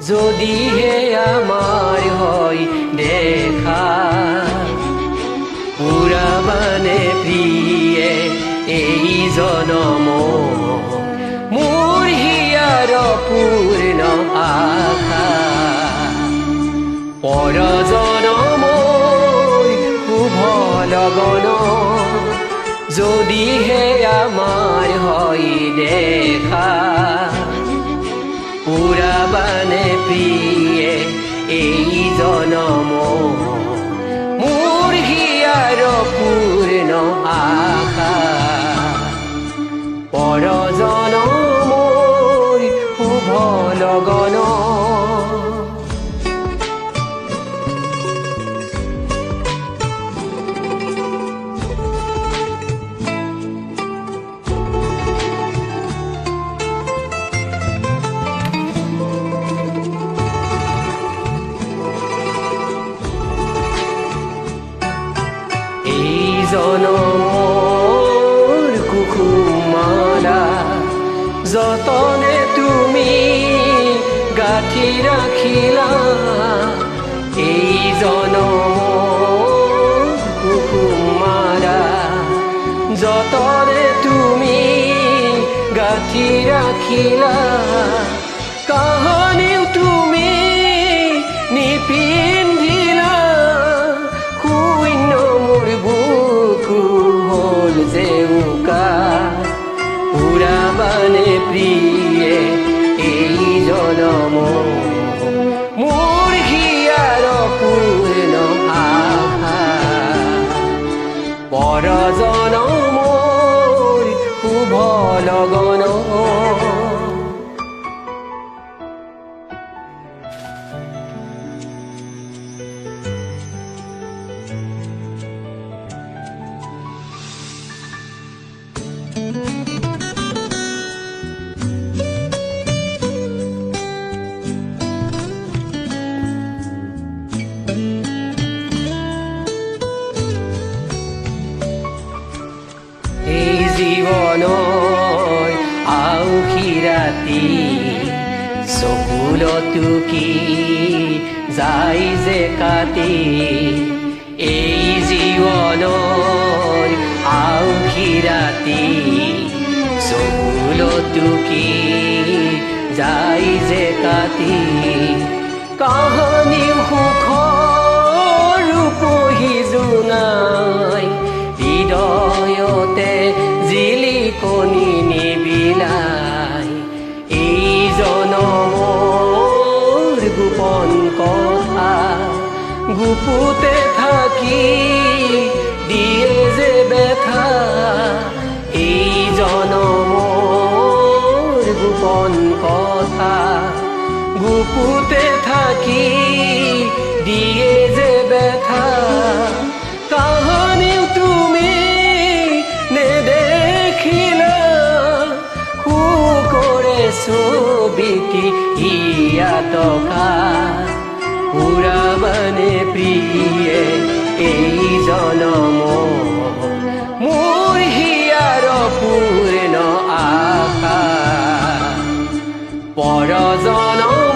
যদিহে আমাৰ হয় দেখা পুৰাবানে প্ৰিয়ে এই জনম মোৰ হিয়াৰ পূৰ্ণ আশা পৰ জনমৰ শুভ লগন যদিহে আমাৰ হয় দেখা পুৰাবানে প্ৰিয়ে এই জনম মোৰ হিয়াৰ পূৰ্ণ আশা পৰ জনমৰ শুভ লগন জনমৰ কুসুমালা যতনে তুমি গাঁঠি ৰাখিলা এই জনমৰ কুসুমালা যতনে তুমি গাঁঠি ৰাখিলা কাহানিও তুমি নিপিন্ধিলা জেউকা পুৰাবানে প্ৰিয়ে এই জনম মোৰ হিয়াৰ পূৰ্ণ আশা পৰ জনমৰ শুভ লগন এই জীৱনৰ আউসী ৰাতি চকুলতো কি যাই যে কাটি এই জীৱনৰ আউসী ৰাতি চকুলতো কি যাই যে কাটি কাহানি সুখৰ ৰূপহী জোনাই হৃদয়তে জিলিকনি নিবিলাই এই জনমৰ গোপন কথা গুপুতে থাকি দিয়ে যে ব্যথা এই জনমৰ গোপন কথা গুপুতে থাকি দিয়ে যে ব্যথা কাহানিও তুমি নেদেখিলা সুকৰে ছবিটি হিয়া টকা পুৰাবানে প্ৰিয়ে এই জনম মোৰ হিয়াৰ পূৰ্ণ আশা পৰ জনম